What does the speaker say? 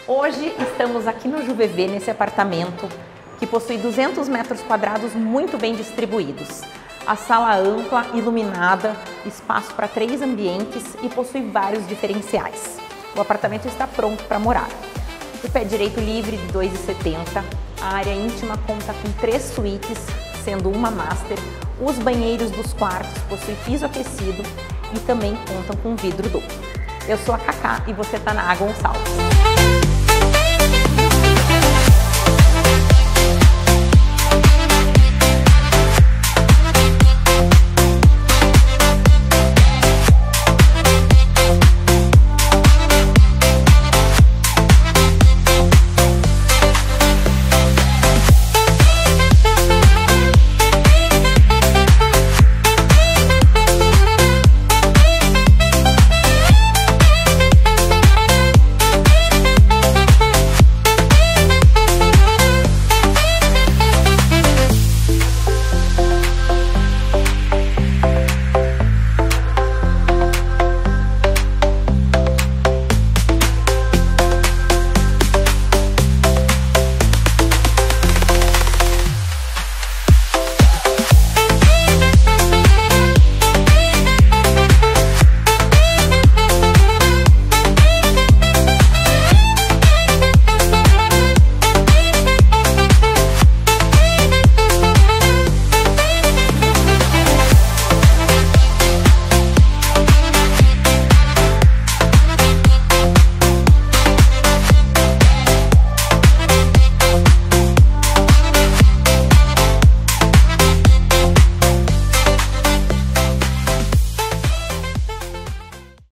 Hoje estamos aqui no JuVeV, nesse apartamento que possui 200 metros quadrados muito bem distribuídos. A sala ampla, iluminada, espaço para 3 ambientes e possui vários diferenciais. O apartamento está pronto para morar. O pé direito livre de 2,70, a área íntima conta com 3 suítes, sendo uma master. Os banheiros dos quartos possuem piso aquecido e também contam com vidro duplo. Eu sou a Cacá e você está na A Gonçalves.